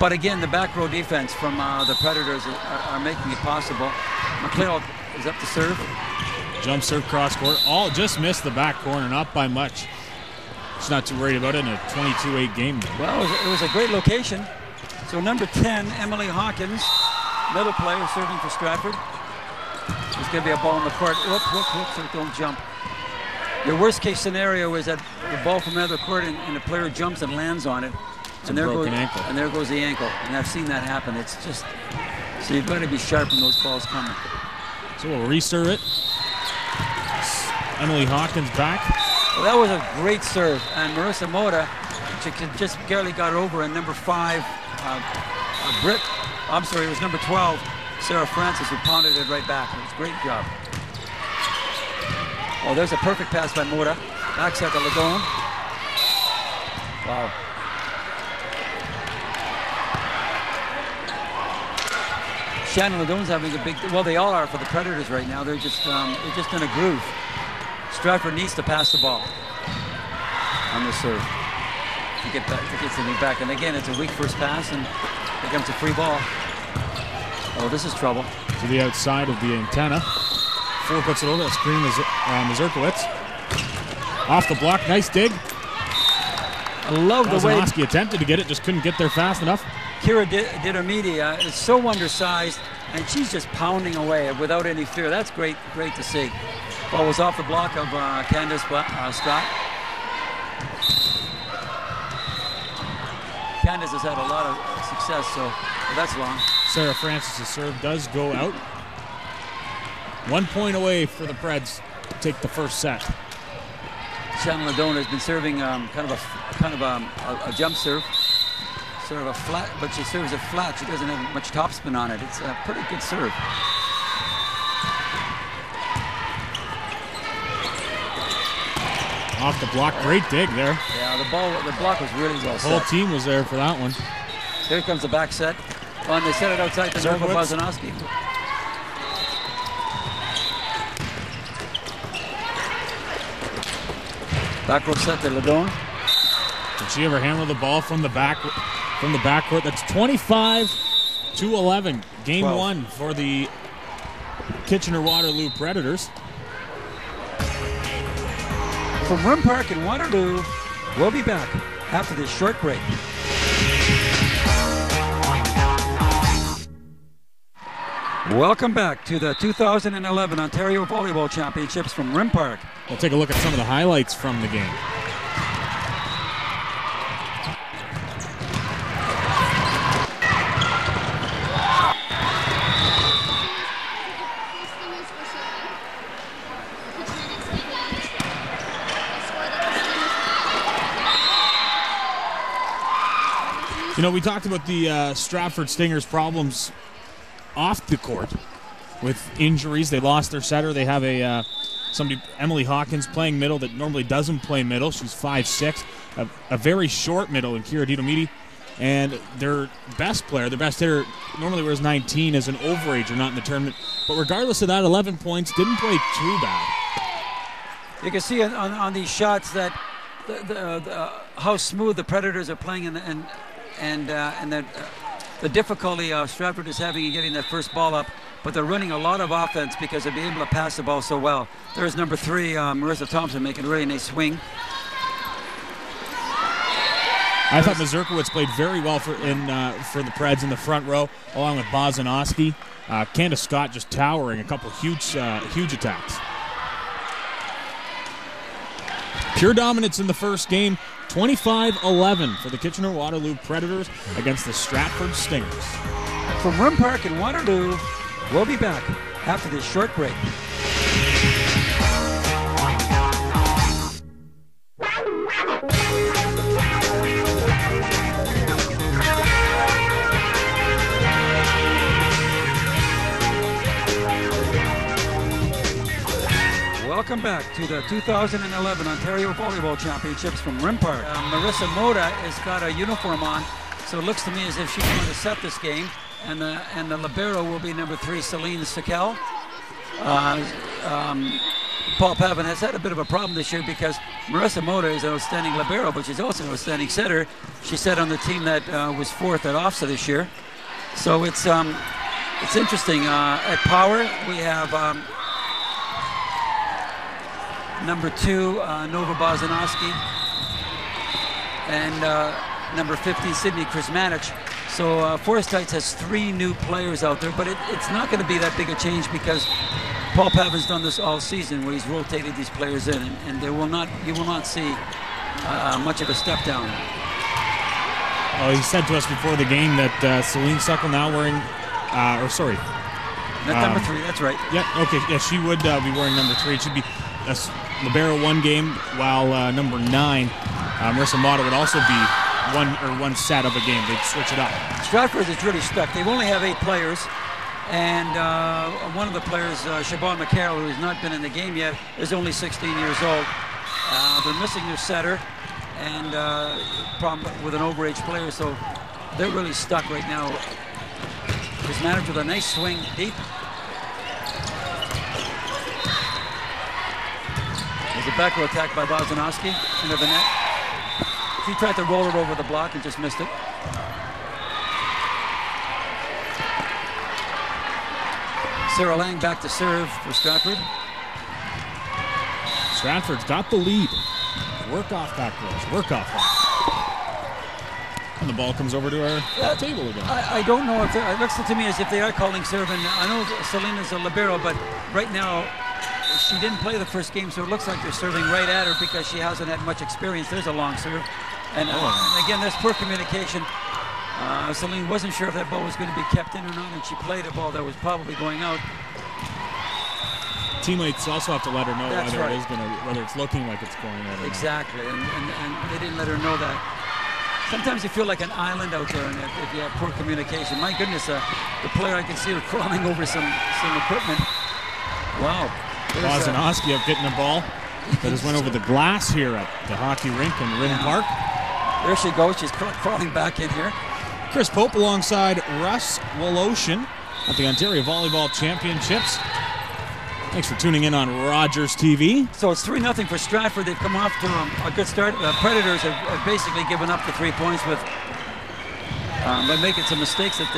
But again, the back row defense from the Predators are making it possible. McLeod is up to serve. Jump serve cross court. All just missed the back corner, not by much. She's not too worried about it in a 22-8 game. Well, it was a great location. So number 10, Emily Hawkins, middle player serving for Stratford. There's going to be a ball in the court. Whoop, whoop, whoop, so don't jump. Your worst case scenario is that the ball from another court and the player jumps and lands on it. And there goes the ankle. And I've seen that happen. It's just, so you've got to be sharp when those balls come. So we'll reserve it. Emily Hawkins back. Well, that was a great serve. And Marissa Moda, she just barely got over. And number 5, it was number 12, Sarah Francis, who pounded it right back. It was a great job. Oh, there's a perfect pass by Moda. Backside to Ladone. Wow. Shannon Ladone's having a big, well, they all are for the Predators right now. They're just in a groove. Stratford needs to pass the ball on the serve to get something back. And again, it's a weak first pass and becomes a free ball. Oh, this is trouble. To the outside of the antenna. Four puts it over. That screen is Mazurkowicz. Off the block. Nice dig. I love the way Kozanowski attempted to get it, just couldn't get there fast enough. Kira Didermidi is so undersized, and she's just pounding away without any fear. That's great to see. Ball was off the block of Candace Scott. Candace has had a lot of success, so that's long. Sarah Francis' serve does go out. 1 point away for the Preds to take the first set. Shannon Ladone has been serving kind of a jump serve, sort of a flat, but she serves it flat. She doesn't have much topspin on it. It's a pretty good serve. Off the block, great dig there. Yeah, the block was really well set. The whole team was there for that one. Here comes the back set. Oh, and they set it outside to Nerva Kozanowski. Back row set to Ladone. Did she ever handle the ball from the backcourt? That's 25-11. Game 12. 1 for the Kitchener-Waterloo Predators. From Rim Park in Waterloo, we'll be back after this short break. Welcome back to the 2011 Ontario Volleyball Championships from Rim Park. We'll take a look at some of the highlights from the game. You know, we talked about the Stratford Stingers' problems off the court with injuries. They lost their setter. They have Emily Hawkins playing middle that normally doesn't play middle. She's 5'6", a very short middle in Kira Didomidi. And their best player, their best hitter, normally wears 19 as an overager, not in the tournament. But regardless of that, 11 points, didn't play too bad. You can see on these shots that how smooth the Predators are playing and that the difficulty Stratford is having in getting that first ball up, but they're running a lot of offense because they're able to pass the ball so well. There's number 3, Marissa Thompson, making a really nice swing. I thought Mazurkowicz played very well for the Preds in the front row, along with Kozanowski. Candace Scott just towering a couple huge attacks. Pure dominance in the first game, 25-11 for the Kitchener-Waterloo Predators against the Stratford Stingers. From Rim Park in Waterloo, we'll be back after this short break. Welcome back to the 2011 Ontario Volleyball Championships from Rim Park. Marissa Moda has got a uniform on, so it looks to me as if she's going to set this game. And the libero will be number 3, Celine Sikel. Paul Pavin has had a bit of a problem this year because Marissa Mota is an outstanding libero, but she's also an outstanding setter. She set on the team that was 4th at OFSA this year. So it's interesting. At power, we have number 2, Nova Bozanowski, and number 15, Sydney Krismanich. So Forest Heights has 3 new players out there, but it's not going to be that big a change because Paul Pavin's done this all season where he's rotated these players in, and you will not see much of a step down. Oh, he said to us before the game that Celine Suckle now wearing, Number 3, that's right. Yeah, okay, yeah, she would be wearing number 3. It should be a libero 1 game, while number 9, Marissa Mota, would also be one set of a game. They'd switch it up. Stratford is really stuck. They only have 8 players, and one of the players, Siobhan McCarroll, who has not been in the game yet, is only 16 years old. They're missing their setter, and problem with an overage player, so they're really stuck right now. His manager with a nice swing deep. There's a back row attack by Bozanowski into the net. He tried to roll it over the block and just missed it. Sarah Lang back to serve for Stratford. Stratford's got the lead. Work off back rows. Work off that. And the ball comes over to our table again. I don't know if it looks to me as if they are calling serve. And I know Selena's a libero, but right now she didn't play the first game, so it looks like they're serving right at her because she hasn't had much experience. There's a long serve. And again, that's poor communication. Celine wasn't sure if that ball was going to be kept in or not, and she played a ball that was probably going out. Teammates also have to let her know That's whether right. it is whether it's looking like it's going out or Exactly, and they didn't let her know that. Sometimes you feel like an island out there, and if you have poor communication. My goodness, the player, I can see her crawling over some equipment. Wow. Bozanowski up getting a ball that has went over the glass here at the hockey rink in Ridden Park. There she goes. She's crawling back in here. Chris Pope alongside Russ Woloshin at the Ontario Volleyball Championships. Thanks for tuning in on Rogers TV. So it's 3-0 for Stratford. They've come off to a good start. Predators have basically given up the 3 points with by making some mistakes that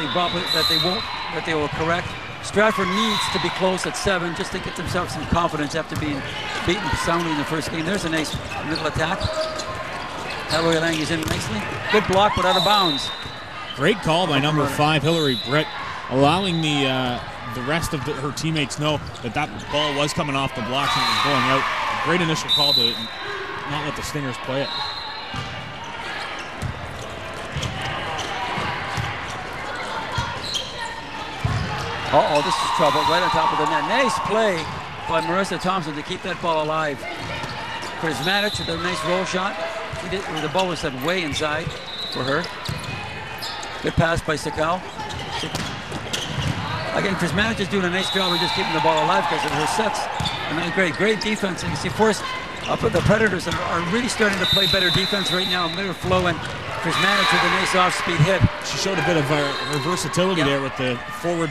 they will correct. Stratford needs to be close at 7 just to get themselves some confidence after being beaten soundly in the first game. There's a nice middle attack. Hillary Lang is in nicely. Good block, but out of bounds. Great call by number 5, Hillary Brett, allowing the rest of her teammates know that ball was coming off the blocks and it was going out. A great initial call to not let the Stingers play it. Uh-oh, this is trouble right on top of the net. Nice play by Marissa Thompson to keep that ball alive. Krismanich with a nice roll shot. The ball was set way inside for her. Good pass by Sakal. Again, Krismanich is doing a nice job of just keeping the ball alive because of her sets. And that's great defense. And you see, the Predators are really starting to play better defense right now. Better flow, and Krismanich with a nice off-speed hit. She showed a bit of her versatility there with the forward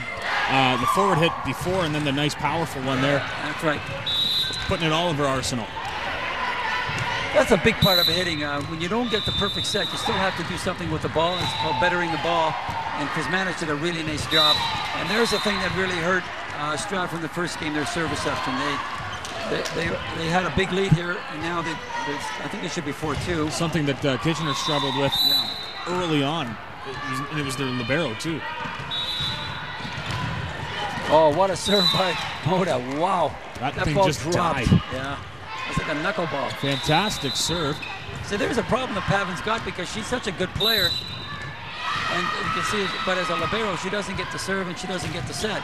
hit before, and then the nice powerful one there. That's right. Putting it all over her arsenal. That's a big part of hitting. When you don't get the perfect set, you still have to do something with the ball. It's called bettering the ball. And Krismanich did a really nice job. And there's the thing that really hurt Stratford in the first game, their service option. They had a big lead here, and now I think it should be 4-2. Something that Kitchener struggled with early on. It was their libero, too. Oh, what a serve by Mota. Wow. That thing ball just dropped. died. Yeah. It's like a knuckleball. Fantastic serve. So there's a problem that Pavin's got because she's such a good player. And you can see, but as a libero, she doesn't get the serve and she doesn't get the set.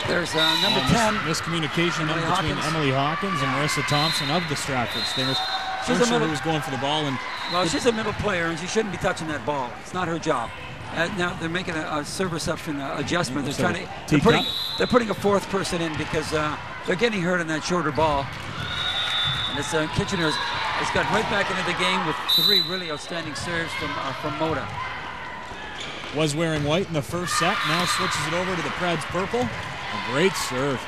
There's number 10. Miscommunication between Emily Hawkins and Marissa Thompson of the Stratford Stingers. She's sure who was going for the ball. Well, she's a middle player and she shouldn't be touching that ball. It's not her job. Now they're making a serve reception adjustment. They're putting a 4th person in because they're getting hurt on that shorter ball. And it's Kitchener has got right back into the game with 3 really outstanding serves from Mota. Was wearing white in the first set, now switches it over to the Preds purple. A great serve.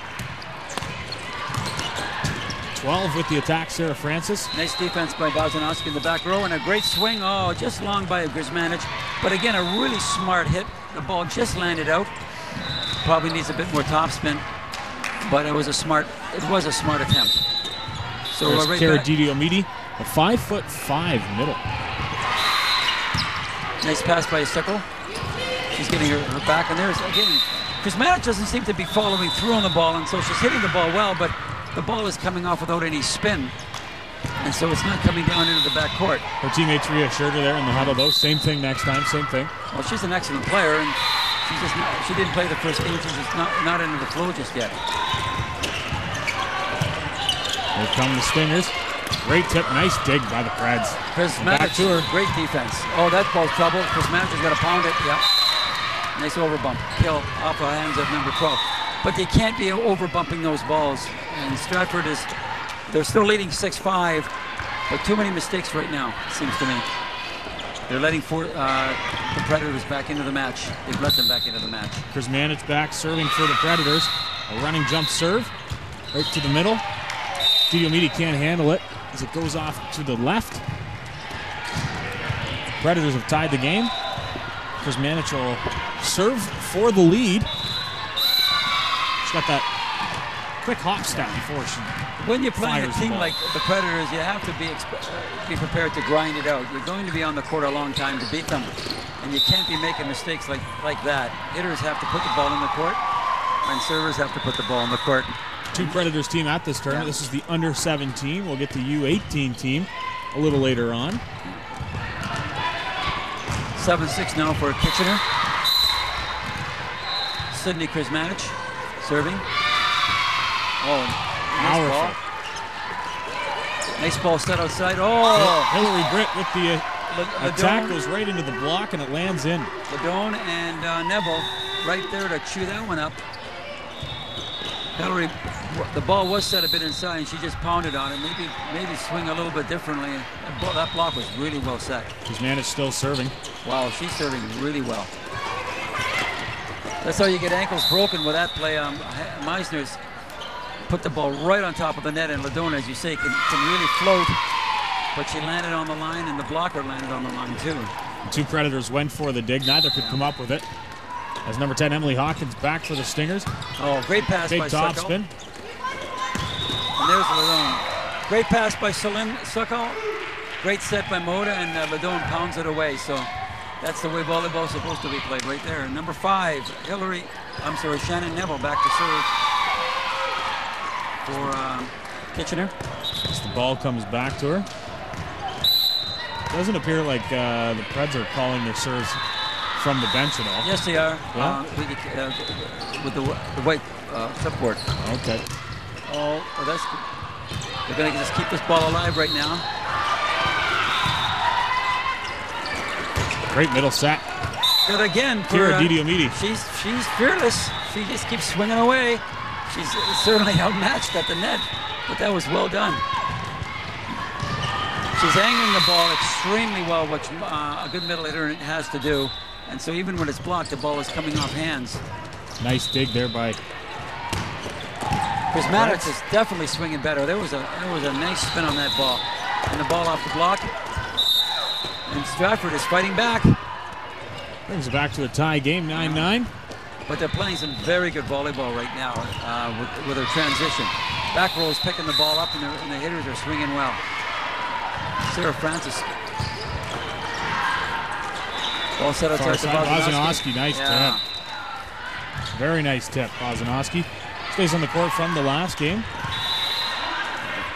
12 with the attack, Sarah Francis. Nice defense by Bozanowski in the back row, and a great swing. Oh, just long by Grzmanic. But again, a really smart hit. The ball just landed out. Probably needs a bit more topspin, but it was a smart attempt. So there's right Cara back. Didiomidi, a 5'5" middle. Nice pass by Suckle. She's getting her back, and there's again. Grzmanic doesn't seem to be following through on the ball, and so she's hitting the ball well, but the ball is coming off without any spin, and so it's not coming down into the back court. Her teammates reassured her there in the huddle, though. Same thing next time, same thing. Well, she's an excellent player, and she didn't play the first game. She's just not into the flow just yet. Here come the Stingers. Great tip, nice dig by the Preds. Back to her. Great defense. Oh, that ball's trouble. Grzmanic has got to pound it. Yeah. Nice overbump. Kill off the hands of number 12. But they can't be overbumping those balls. And Stratford they're still leading 6-5, but too many mistakes right now, it seems to me. They're letting the Predators back into the match. They've let them back into the match. Grzmanic back serving for the Predators. A running jump serve right to the middle. Didiomidi can't handle it as it goes off to the left. Predators have tied the game. Grzmanic will serve for the lead. She's got that quick hop step before she When you're playing a fires the team ball. like the Predators, you have to be prepared to grind it out. You're going to be on the court a long time to beat them, and you can't be making mistakes like that. Hitters have to put the ball in the court, and servers have to put the ball in the court. Two Predators team at this tournament. This is the under 17. We'll get the U18 team a little later on. 7-6 now for Kitchener. Sydney Grzmanic serving. Oh, nice ball. Nice ball set outside. Oh! Hillary Britt with the attack goes right into the block and it lands in. Ladone and Neville right there to chew that one up. Hillary, the ball was set a bit inside and she just pounded on it. Maybe swing a little bit differently. That block was really well set. Grzmanic still serving. Wow, she's serving really well. That's how you get ankles broken with that play. Meisner's put the ball right on top of the net, and Ladone, as you say, can really float. But she landed on the line, and the blocker landed on the line too. The two Predators went for the dig. Neither could come up with it. As number 10, Emily Hawkins, back for the Stingers. Oh, great pass by Big top Suckle. spin. And there's Ladone. Great pass by Suckle. Great set by Moda, and Ladone pounds it away. So that's the way volleyball is supposed to be played right there. Number 5, Shannon Neville back to serve for Kitchener. As the ball comes back to her. Doesn't appear like the Preds are calling their serves from the bench at all. Yes, they are. Yeah? With the white clipboard. Okay. Oh, that's good. They're going to just keep this ball alive right now. Great middle set. Good again. Cara Didiomidi. She's fearless. She just keeps swinging away. She's certainly outmatched at the net, but that was well done. She's angling the ball extremely well, which a good middle hitter has to do. And so even when it's blocked, the ball is coming off hands. Nice dig there by Grzmanic is definitely swinging better. There was a nice spin on that ball. And the ball off the block. And Stratford is fighting back. Brings it back to a tie game, 9-9. But they're playing some very good volleyball right now with their transition. Back row is picking the ball up, and the hitters are swinging well. Sarah Francis. Ball set outside to Bozanowski. Nice tip. Very nice tip, Bozanowski. Stays on the court from the last game.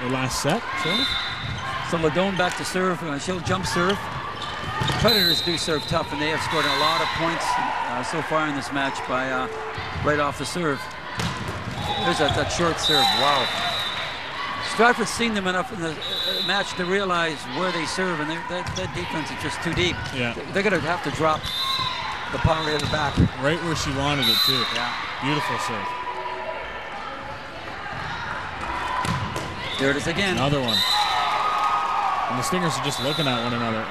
Or last set, sorry. So Ladone back to serve. She'll jump serve. Predators do serve tough, and they have scored a lot of points so far in this match by right off the serve. There's that short serve. Wow. Stratford's seen them enough in the match to realize where they serve, and that defense is just too deep. Yeah. They're going to have to drop the power at the back. Right where she wanted it, too. Yeah. Beautiful serve. There it is again. Another one. And the Stingers are just looking at one another.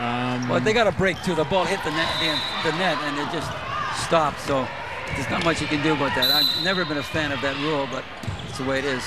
Well, they got a break, too. The ball hit the net, and it just stopped. So there's not much you can do about that. I've never been a fan of that rule, but it's the way it is.